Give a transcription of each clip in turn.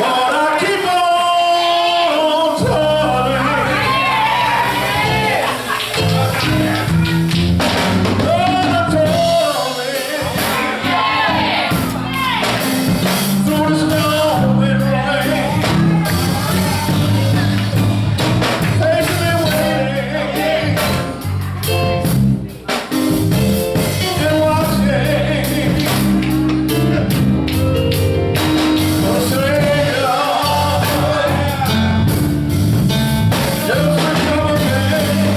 Lord, I keep on turning. Lord, I'm turning through the storm and rain, patiently waiting and watching for the Savior just to come again.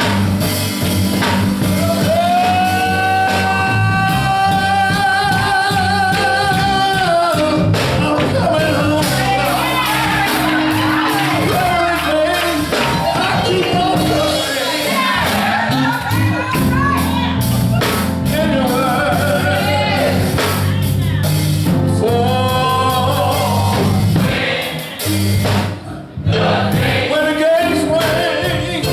I'm coming home. Everything I keep on trusting in your word. For when the gates swing,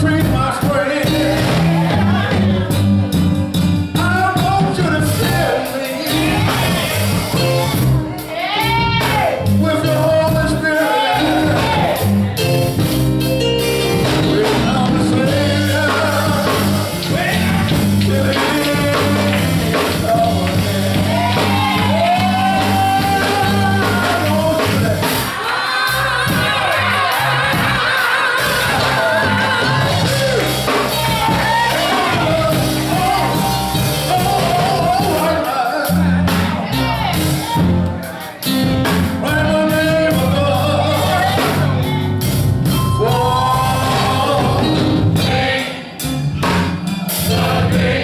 treat my friend. I want you to fill me with your Holy Spirit. Without the Savior, till it is over.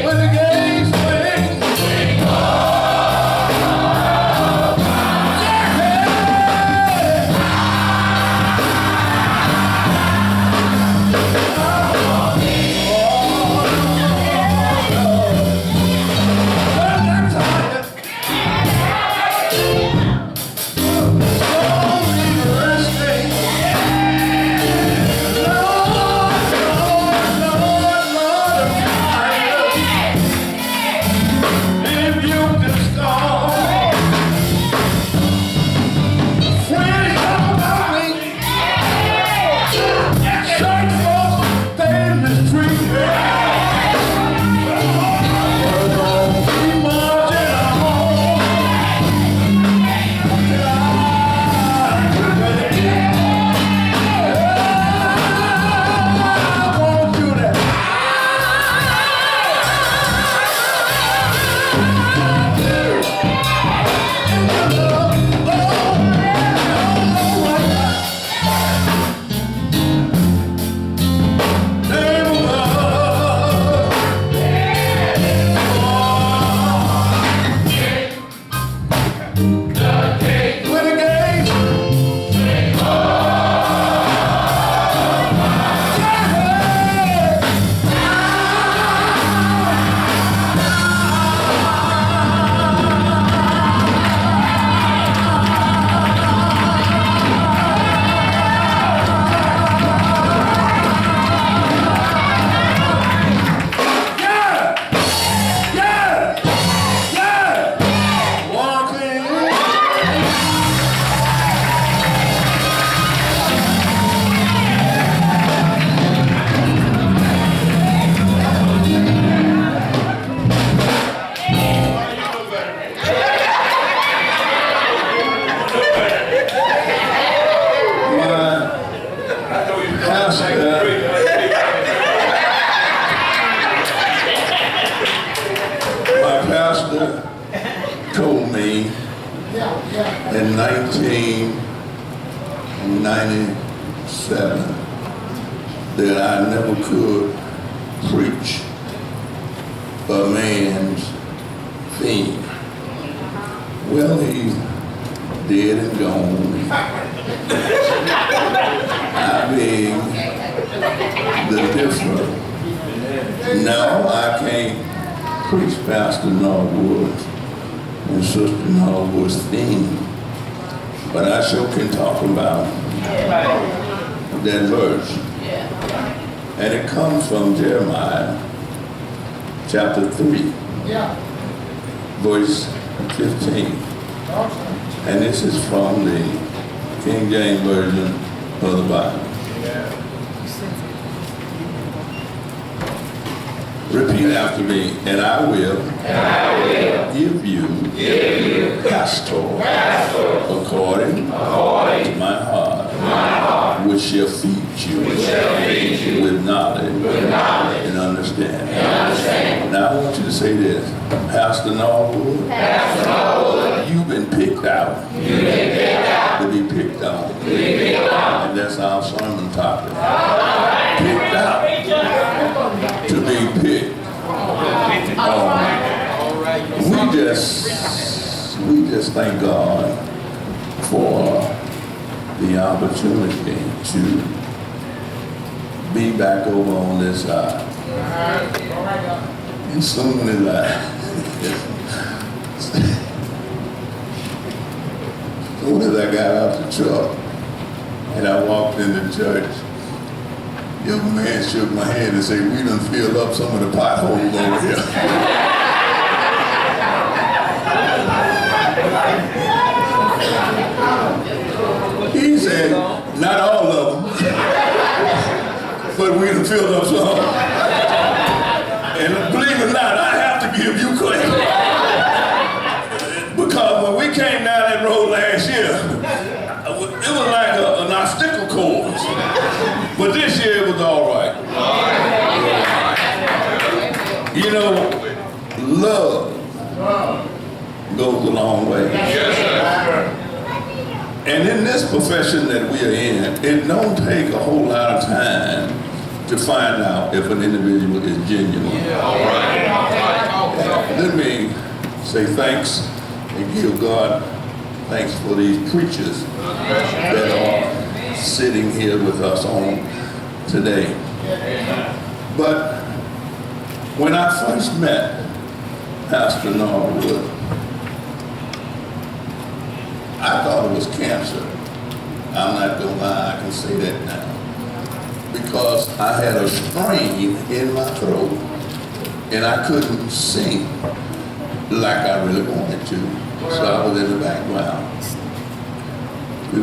When the gates swing, my pastor told me in 1997 that I never could preach a man's theme. Well, he dead and gone. I beg the difference. No, I can't preach Pastor Norwood and Sister Norwood's theme, but I sure can talk about that verse. And it comes from Jeremiah chapter 3, verse 15. And this is from the King James Version of the Bible. Repeat after me, and I will give you pastor according to my heart, which shall feed you with knowledge and understanding. Now I want you to say this, Pastor Norwood, you've been picked out to be picked on. And that's our sermon topic. Picked out to be picked on. We just thank God for the opportunity to be back over on this side. And soon as I got out the truck and I walked in the church, the young man shook my hand and said, "We done filled up some of the potholes over here." He said, "Not all of them, but we done filled up some." And believe it or not, I have to give you credit. Because when we came down that road last year, it was like an obstacle course. But this year it was all right. You know, love goes a long way. And in this profession that we are in, it don't take a whole lot of time to find out if an individual is genuine. Let me say thanks and give God thanks for these preachers that are sitting here with us on today. But when I first met Pastor Norwood, I thought it was cancer. I'm not gonna lie, I can say that now. Because I had a strain in my throat and I couldn't sing like I really wanted to. So I was in the background. We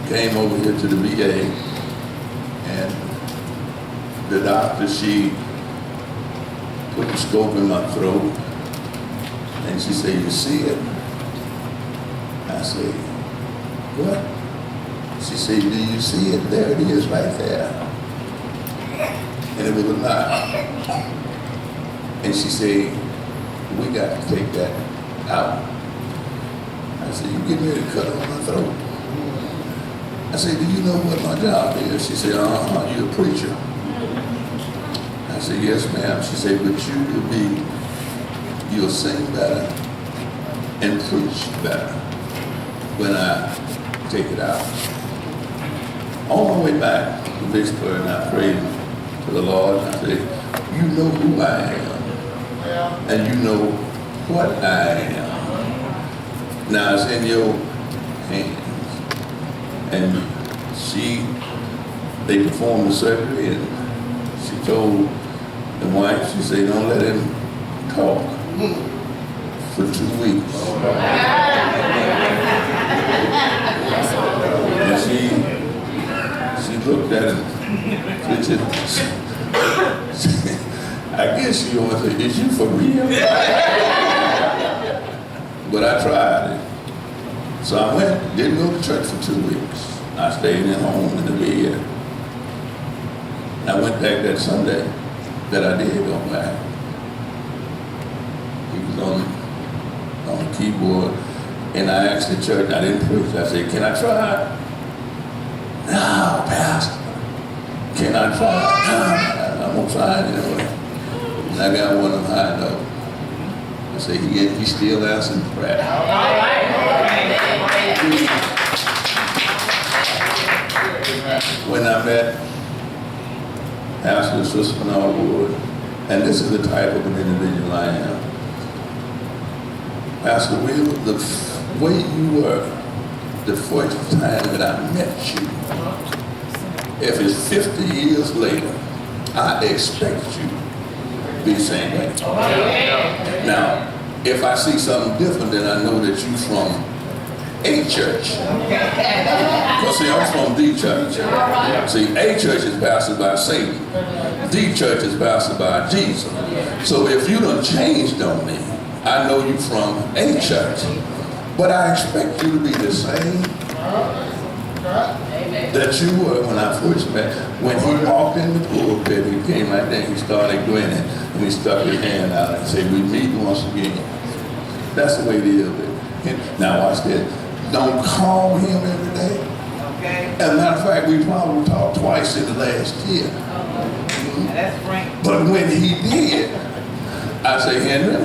came over here to the VA, and the doctor, she put the scope in my throat and she said, "You see it?" I said, "What?" She said, "Do you see it? There it is right there." And it was a knot. And she said, "We got to take that out." I said, "You get ready to cut on my throat?" I said, "Do you know what my job is?" She said, "You're a preacher." I said, "Yes, ma'am." She said, "But you'll sing better and preach better when I take it out." On my way back to Vicksburg, and I prayed to the Lord, and I said, "You know who I am, and you know what I am. Now it's in your hands." And they performed the surgery, and she told the wife, she said, "Don't let him talk for 2 weeks." And she looked at him. I guess she always said, "Is you for real?" But I tried it. So I didn't go to church for 2 weeks. I stayed at home in the bed. And I went back that Sunday that I did go back. He was on the keyboard, and I asked the church, I didn't preach, I said, "Can I try it?" "No, Pastor. Can I try it?" "No, I'm gonna try it anyway." And I got one of them high notes. I said, he still answering prayer. When I met Pastor and Sister Norwood, and this is the type of an individual I am. Pastor Will, the way you were the first time that I met you, if it's 50 years later, I expect you to be the same way. Now, if I see something different, then I know that you're from a church. Because see, I'm from the church. See, a church is pastored by Satan. The church is pastored by Jesus. So if you done changed on me, I know you from a church. But I expect you to be the same that you were when I first met. When he walked in the pulpit, he came right there, he started grinning, and he stuck his hand out and said, "We meet once again." That's the way it is. Now watch this. Don't call him every day. As a matter of fact, we probably talked twice in the last year. That's right. But when he did, I say, "Henry,"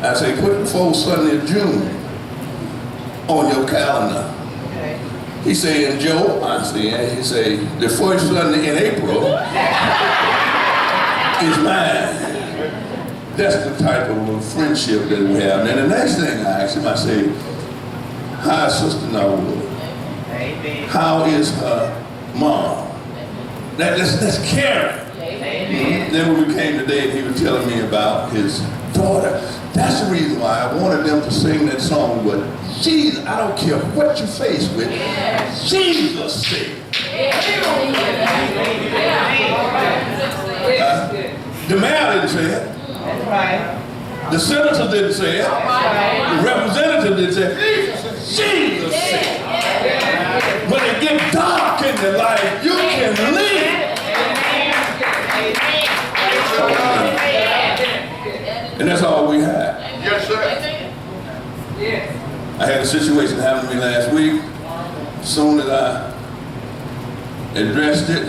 I say, "put the 4th Sunday of June on your calendar." Okay. He said, "And Joe," I said, yeah. He said, "the 1st Sunday in April is mine." That's the type of friendship that we have. And the next thing I asked him, I said, "How is Sister Norwood? Amen. How is her mom?" That's caring. Amen. Then when we came today, and he was telling me about his daughter. That's the reason why I wanted them to sing that song. But Jesus, I don't care what you're faced with, Jesus said. The mayor didn't say it. That's right. The senator didn't say it. The representative didn't say it. Jesus said. When it gets dark in the life, you can live. And that's all we have. Yes, sir. I had a situation happen to me last week. As soon as I addressed it,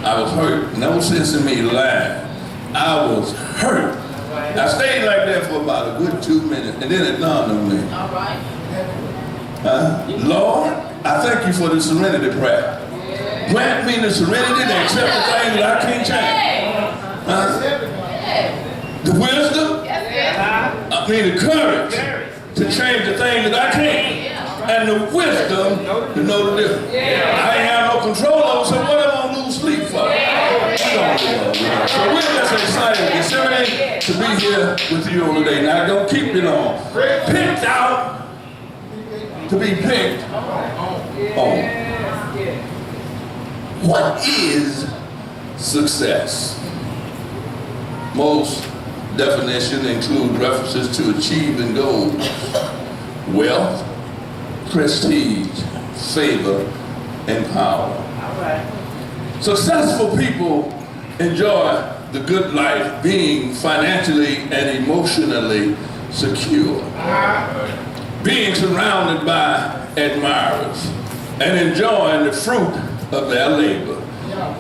I was hurt. No sense in me lying. I was hurt. I stayed like that for about a good 2 minutes, and then it dawned on me. Lord, I thank you for the serenity prayer. Grant me the serenity to accept the things that I can't change. The wisdom, the courage to change the things that I can't. And the wisdom to know the difference. I ain't have no control over, so what am I going to lose sleep for? So we're just excited, considering to be here with you on today. Now, don't keep it on. Picked out to be picked on. What is success? Most definitions include references to achieving goals, wealth, prestige, favor, and power. All right. Successful people enjoy the good life being financially and emotionally secure, being surrounded by admirers, and enjoying the fruit of their labor.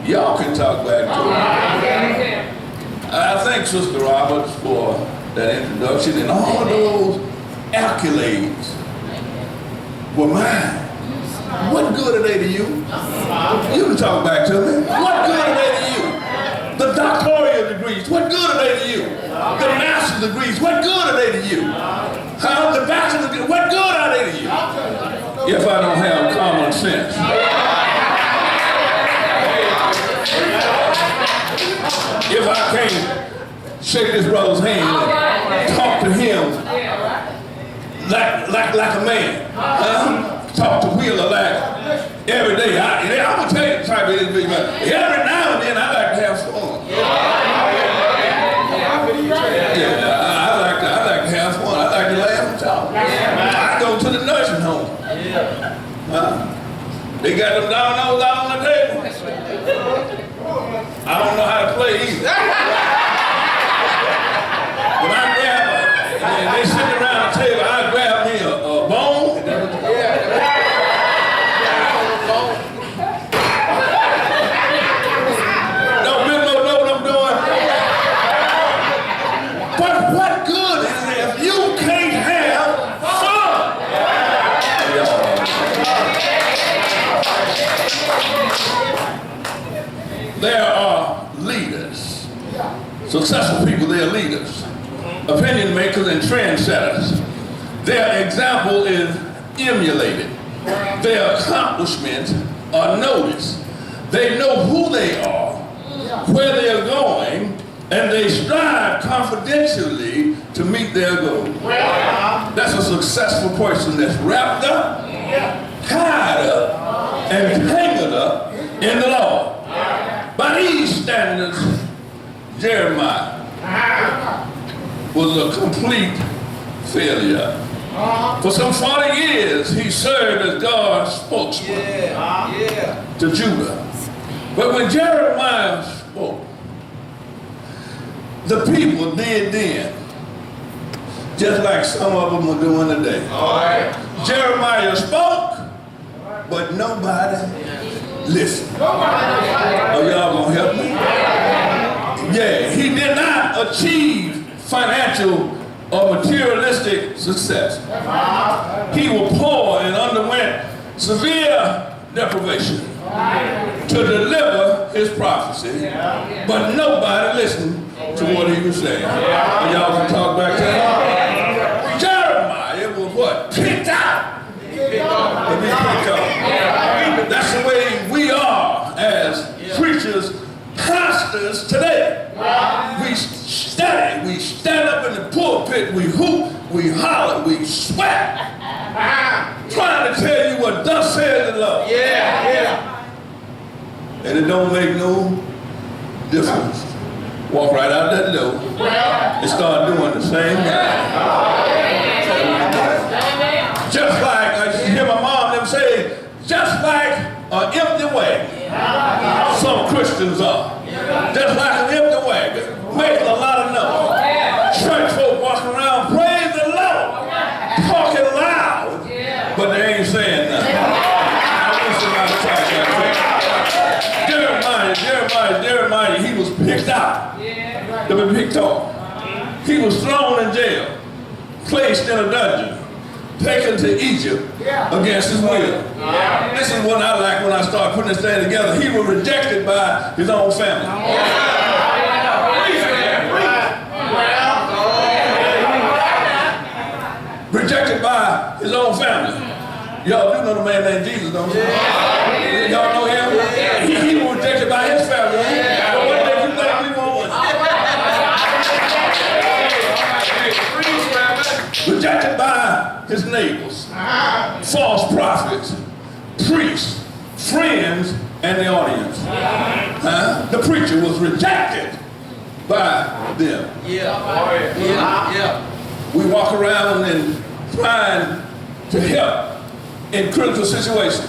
Y'all can talk back to me. I thank Sister Roberts for that introduction, and all of those accolades were mine. What good are they to you? You can talk back to me. What good are they to you? The doctoral degrees, what good are they to you? The master's degrees, what good are they to you? The bachelor's degrees, what good are they to you? If I don't have common sense. If I can't shake this brother's hand and talk to him like a man, talk to Wheeler like every day. I'm gonna tell you the type of individual. Every now and then I like to have fun. Yeah, I like to have fun. I like to laugh and talk. I go to the nursing home. They got them dominoes out on the table. I don't know how to play either. When I grab and they sit around the table, I grab me a bone. No, Bill, know what I'm doing? But what good is it if you can't have fun? there are leaders. Successful people, they are leaders. Opinion makers and trendsetters. Their example is emulated. Their accomplishments are noticed. They know who they are, where they are going, and they strive confidentially to meet their goals. That's a successful person that's wrapped up, tied up, and tangled up in the Lord. By these standards, Jeremiah was a complete failure. For some 40 years, he served as God's spokesman to Judah. But when Jeremiah spoke, the people did then, just like some of them are doing today. Jeremiah spoke, but nobody listened. Oh, y'all gonna help me? Yeah, he did not achieve financial or materialistic success. He was poor and underwent severe deprivation to deliver his prophecy, but nobody listened to what he was saying. And y'all can talk back to him. Jeremiah was what? Picked out. That's the way we are as preachers, pastors today. We study, we stand up in the pulpit, we hoop, we holler, we sweat, trying to tell you what thus says the Lord. And it don't make no difference. Walk right out that door and start doing the same thing. Just like, I used to hear my mom them say, just like an empty wagon. Some Christians are. Just like an empty wagon, making a lot of noise. Church folk walking around, praise the Lord, talking loud, but they ain't saying nothing. I wish somebody tried that. Jeremiah, he was picked out. To be picked off. He was thrown in jail, placed in a dungeon, taken to Egypt against his will. This is what I like when I start putting this thing together. He was rejected by his own family. Rejected by his own family. Y'all do know the man named Jesus, don't you? Y'all know him? He was rejected by his family. But what did you think we want? Rejected by his neighbors, false prophets, priests, friends, and the audience. The preacher was rejected by them. We walk around and trying to help in critical situations.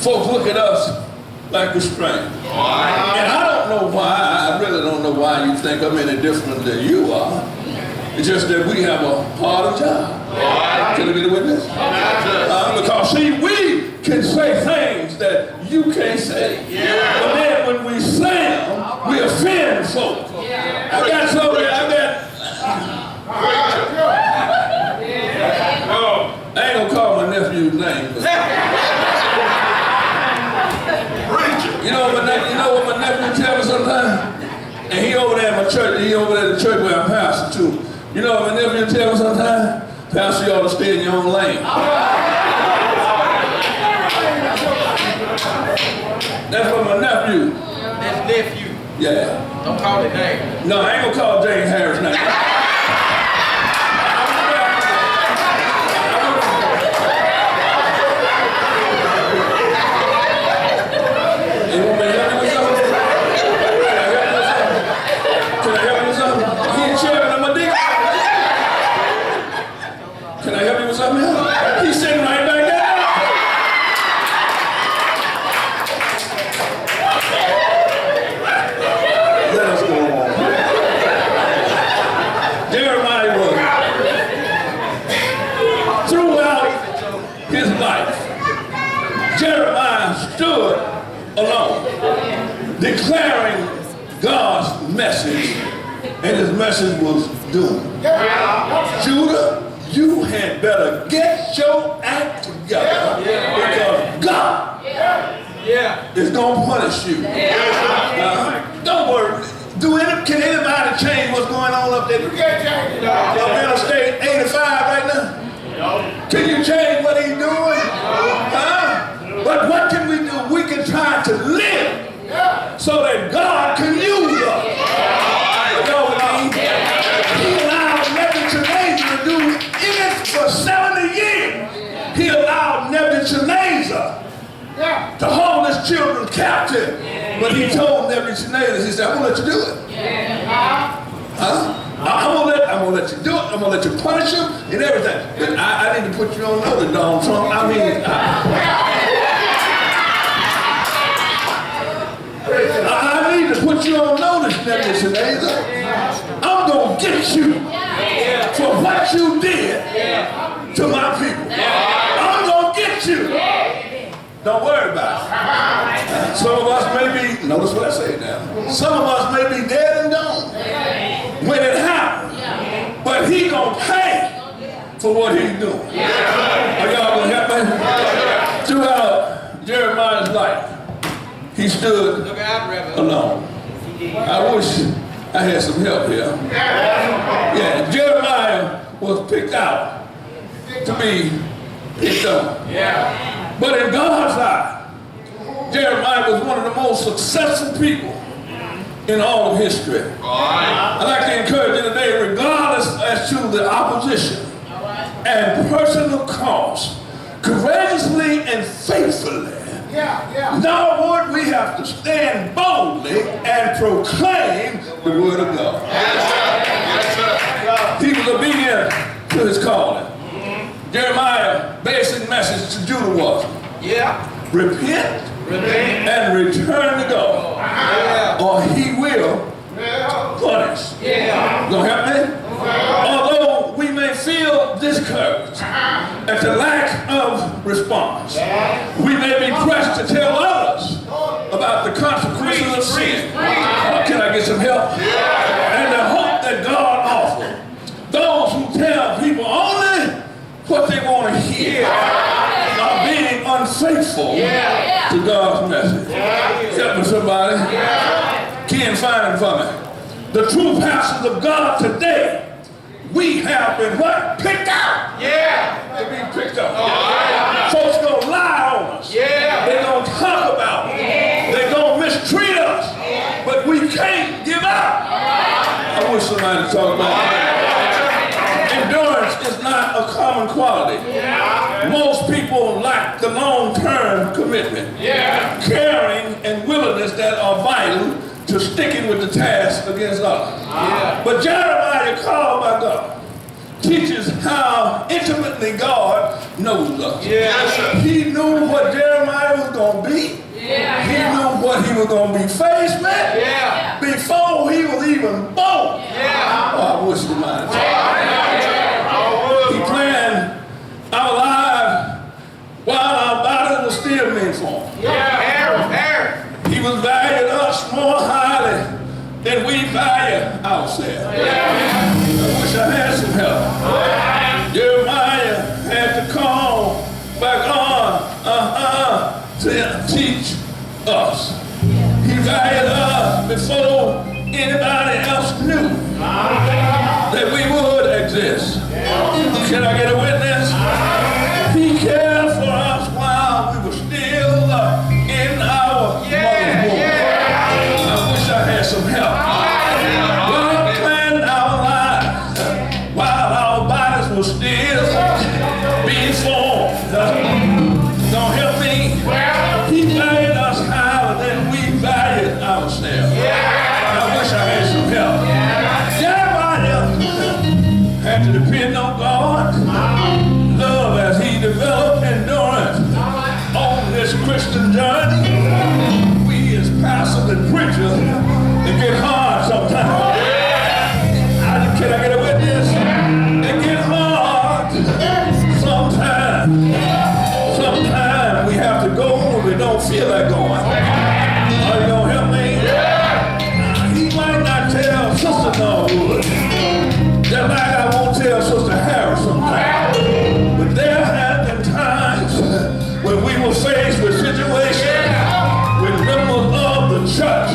Folks look at us like we're strange. And I don't know why, I really don't know why you think I'm any different than you are. It's just that we have a harder job. Can I be the witness? Because see, we can say things that you can't say. But then when we say them, we offend folks. I got somebody, I ain't gonna call my nephew's name. You know what my nephew tells me sometimes? And he over there at my church, he over there at the church where I'm pastor too. You know what my nephew tells me sometimes? Pastor, you ought to stay in your own lane. That's what my nephew. That's nephew. Yeah. Don't call it name. No, I ain't gonna call James Harris name. He's sitting right back there. Let us go on. Jeremiah was throughout his life. Jeremiah stood alone, declaring God's message, and his message was doom. Judah, you had better get your act together because God is going to punish you. Don't worry. Can anybody change what's going on up there? You can't change it. Atlanta State 85 right now? Can you change what he's doing? Huh? But what can we do? We can try to live so that God can use us. You know what I mean? He allowed Nebuchadnezzar to do it for 70 years. He allowed Nebuchadnezzar to hold his children captive. But he told Nebuchadnezzar, he said, I'm going to let you do it. Huh? I'm gonna let you do it. I'm gonna let you punish him and everything. But I need to put you on notice, Donald Trump. I mean, I need to put you on notice, Nebuchadnezzar. I'm gonna get you for what you did to my people. I'm gonna get you. Don't worry about it. Some of us may be, notice what I say now. Some of us may be dead and gone when it happened. But he gonna pay for what he's doing. Are y'all gonna help me? Throughout Jeremiah's life, he stood alone. I wish I had some help here. Yeah, Jeremiah was picked out to be picked up. But in God's eye, Jeremiah was one of the most successful people in all of history. I'd like to encourage you today, regardless as to the opposition and personal cost, courageously and faithfully, Norwood, we have to stand boldly and proclaim the word of God. He was obedient to his calling. Jeremiah's basic message to Judah was, repent and return to God, or he will punish. Gonna help me? Although we may feel discouraged at the lack of response, we may be pressed to tell others about the consequences of sin. Can I get some help? And the hope that God offers. Those who tell people only what they want to hear are being unfaithful to God's message. Help me, somebody. Ken, find it for me. The true pastors of God today, we have been what? Picked out. They're being picked out. Folks gonna lie on us. They're gonna talk about us. They're gonna mistreat us. But we can't give up. I wish somebody would talk about it. Endurance is not a common quality. Most people lack the long-term commitment, caring, and willingness that are vital to sticking with the task against others. But Jeremiah, called by God, teaches how intimately God knows us. He knew what Jeremiah was going to be. He knew what he was going to be faced with before he was even born. Oh, I wish you might. He planned our lives while our bodies were still meant for him. He was valuing us more highly than we value ourselves. I wish I had some help. Jeremiah had to call back on to teach us. He valued us before anybody else knew that we would exist. Can I get a witness? He cared for us while we were still in our mother's womb. I wish I had some help. God planned our lives while our bodies were still being formed. Don't help me. He valued us higher than we valued ourselves. I wish I had some help. Jeremiah had to depend on God, love as he developed endurance on this Christian journey. We as pastors and preachers, it get hard sometimes. Can I get a witness? It get hard sometimes. Sometimes we have to go when we don't feel like going. Are you gonna help me? He might not tell Sister Norwood, just like I won't tell Sister Harris sometimes. But there have been times when we were faced with situations with members of the church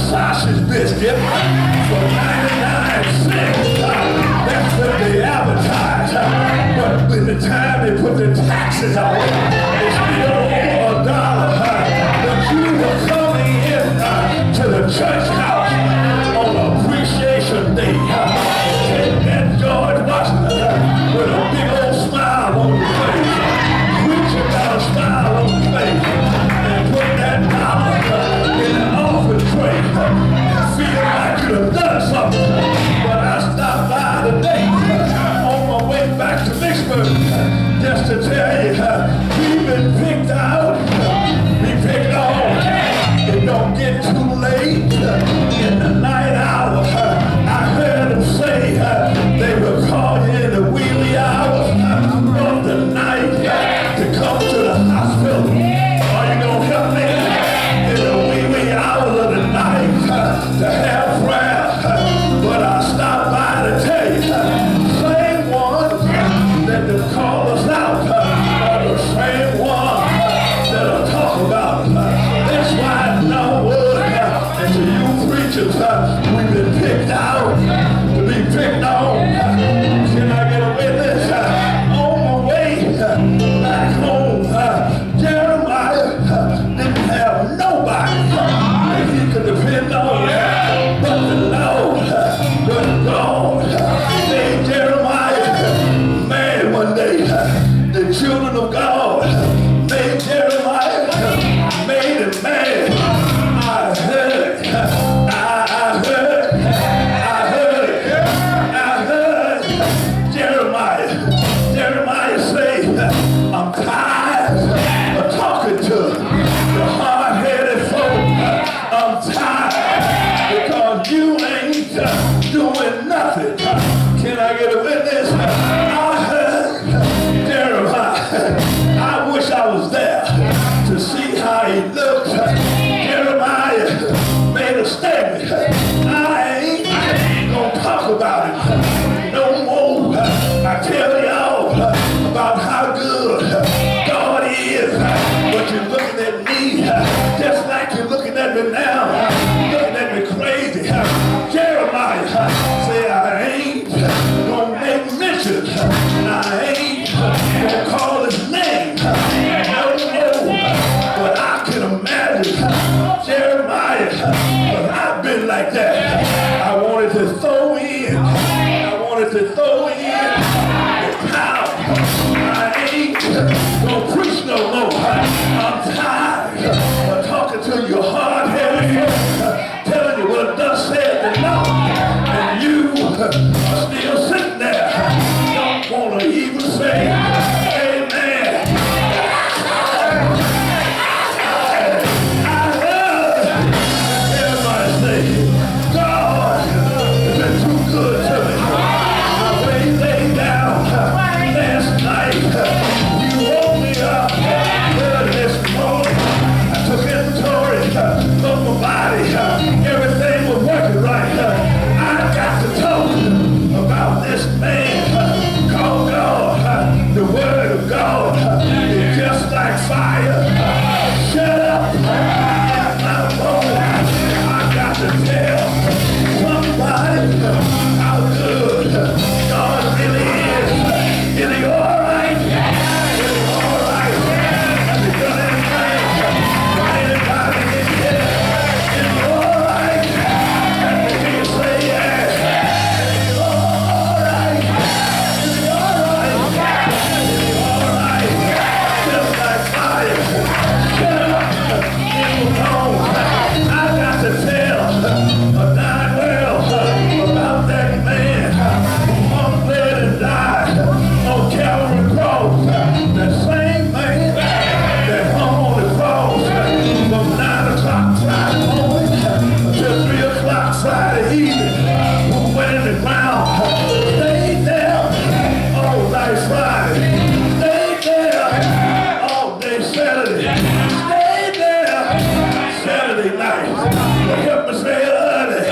sausage biscuit for 99 cents. That's what they advertise. But by the time they put the taxes on it, it's still over $1. But you were coming in to the church house on Appreciation Day. And George Washington with a big old smile on his face. Preaching got a smile on his face. And put that dollar in the offering tray. And feel like you have done something. But I stopped by today on my way back to Vicksburg just to tell you we've been picked out. We picked on. It don't get too late in the night hour. I heard them say they will call you in the wheelie hours of the night to come to the hospital. Are you gonna help me in the wee hours of the night to have prayer? But I stopped by to tell you, same one that will call us out are the same one that'll talk about. That's why Norwood and to you preachers, we've been picked out to be picked on. Can I get a witness? On my way back home, Jeremiah didn't have nobody that he could depend on but the Lord, but God made Jeremiah mad one day. The children of God made Jeremiah, made him mad. I heard Jeremiah say, I'm tired of talking to the hard-headed folk. I'm tired because you ain't doing nothing. Can I get a witness? I heard Jeremiah. I wish I was there to see how he looked. Jeremiah made a statement. I ain't gonna talk about it no more. I tell y'all about how good God is. But you're looking at me just like you're looking at me now. Looking at me crazy. Jeremiah say I ain't gonna make mention. I ain't gonna call his name. No more. But I can imagine Jeremiah, but I've been like that. I wanted to throw in the towel. I ain't gonna preach no more. I'm tired of talking to you hard-headed folks, telling you what thus said the Lord, and you are still sitting there. Don't wanna even say amen. I heard everybody say, God has been too good to me. When he laid down last night, you woke me up early this morning. I took inventory of my body. Everything was working right. I got to talk about this man called God. The word of God is just like fire. Shut up in my phone. I got to tell somebody how good God really is. Is he all right? Is he all right? Has he done anything for anybody in here? Is he all right? Let me hear you say yes. Is he all right? Is he all right? Is he all right? Just like fire. Shut up in the phone. I got to tell a dying world about that man who hung there and died on Calvary cross. That same man that hung on the cross from 9 o'clock Friday morning until 3 o'clock Friday evening, who went in the ground, stayed there all night Friday, stayed there all day Saturday, stayed there Saturday night. Help me say it early.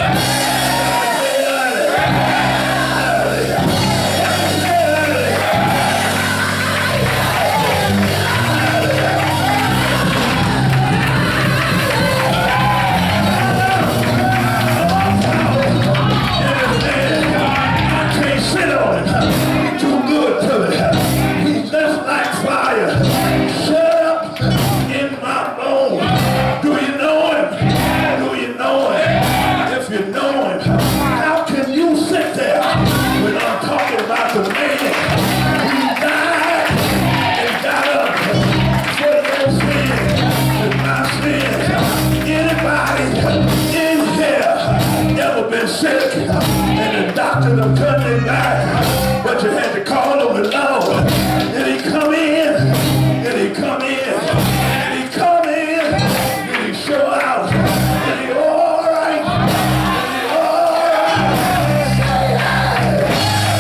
could have turned it back, but you had to call on the Lord. And he come in, and he come in, and he come in, and he show out, and he all right, and he all right.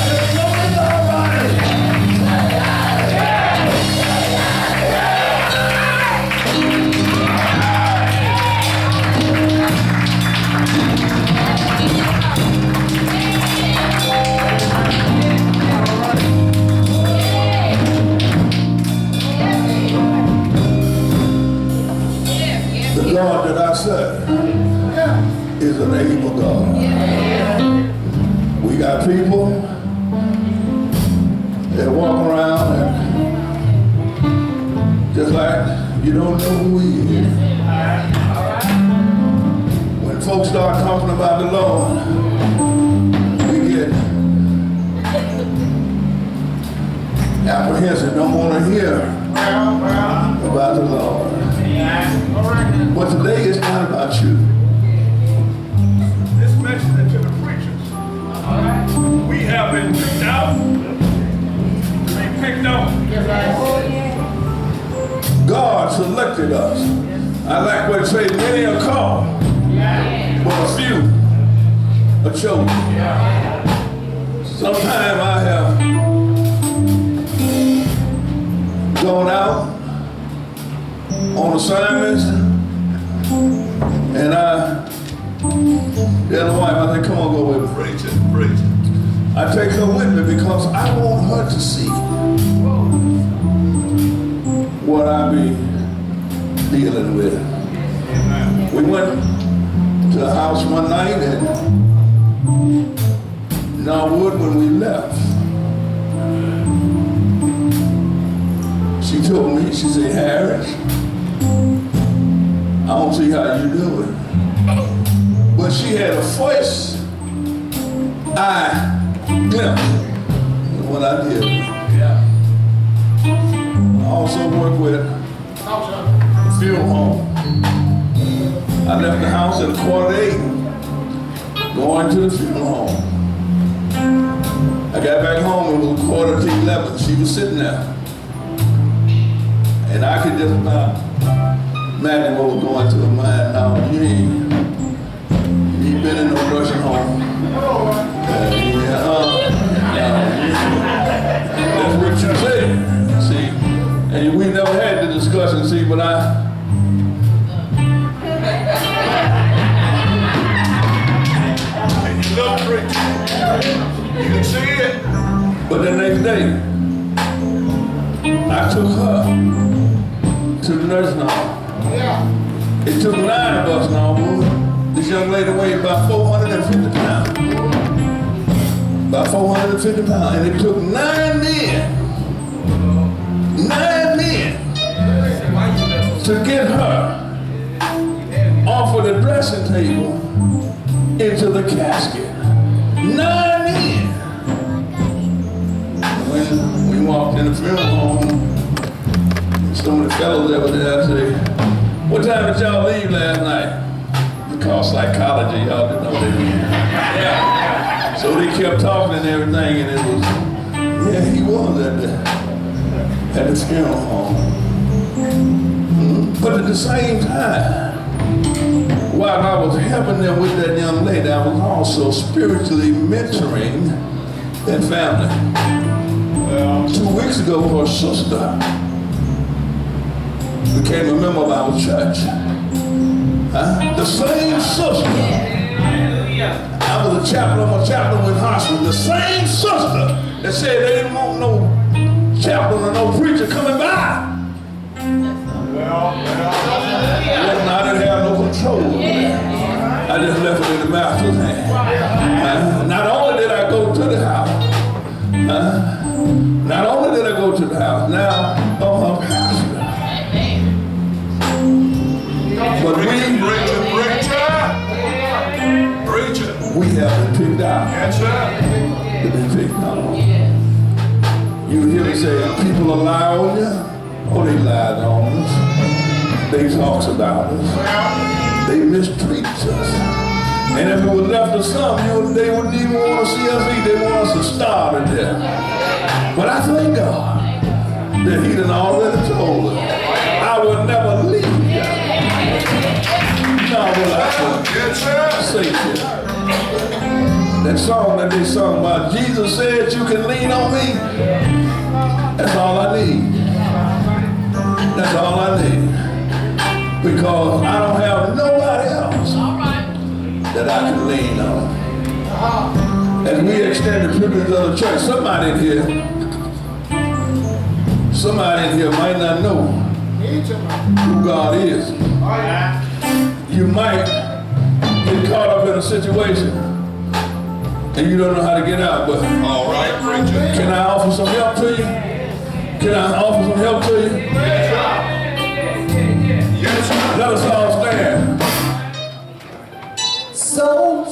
The Lord is all right. The God that I serve is an able God. We got people that walk around and just like you don't know who he is. When folks start talking about the Lord, we get apprehensive, don't want to hear about the Lord. But today is not about you. This message to the preachers. We have been picked out. Been picked out. God selected us. I like what it says, many are called, but a few are chosen. Sometime I have gone out on assignments, and I tell the wife, I say, come on, go with me. Preach it, preach it. I take her with me because I want her to see what I be dealing with. We went to a house one night in Norwood. When we left, she told me, she said, Harris, I don't see how you do it. But she had a first eye glimpse of what I did. I also work with a funeral home. I left the house at 7:45, going to the funeral home. I got back home, it was 11:45. She was sitting there. And I could just about imagine what was going through her mind. Now, you ain't been in no nursing home. That's what you said. See, and we never had the discussion. See, but You love preaching. You can see it. But the next day, I took her to the nursing home. It took 9 of us now, boy. This young lady weighed about 450 pounds. About 450 pounds. And it took 9 men to get her off of the dressing table into the casket. 9 men. When we walked in the funeral home, some of the fellows that were there, I say, what time did y'all leave last night? It's called psychology, y'all didn't know that. Yeah. So they kept talking and everything, and it was, yeah, he was at the funeral home. But at the same time, while I was helping them with that young lady, I was also spiritually mentoring that family. 2 weeks ago, her sister became a member of our church. The same sister. I was a chaplain with hospital. The same sister that said they didn't want no chaplain or no preacher coming by. I didn't have no control over that. I just left it in the master's hand. Not only did I go to the house, now I'm her pastor. But we have been picked out. That's right. We've been picked out. You hear me say, people are lying on you? Oh, they lied on us. They talks about us. They mistreat us. And if it was left to some, they wouldn't even want to see us eat. They want us to starve to death. But I thank God that he done already told us, I will never leave you. Now will I say it. That song that they sung about, Jesus said you can lean on me. That's all I need. That's all I need. Because I don't have nobody else that I can lean on. As we extend the privilege of the church, somebody in here might not know who God is. You might get caught up in a situation and you don't know how to get out, but All right, preacher. can I offer some help to you? Can I offer some help to you? Yes, sir. Let us all stand. So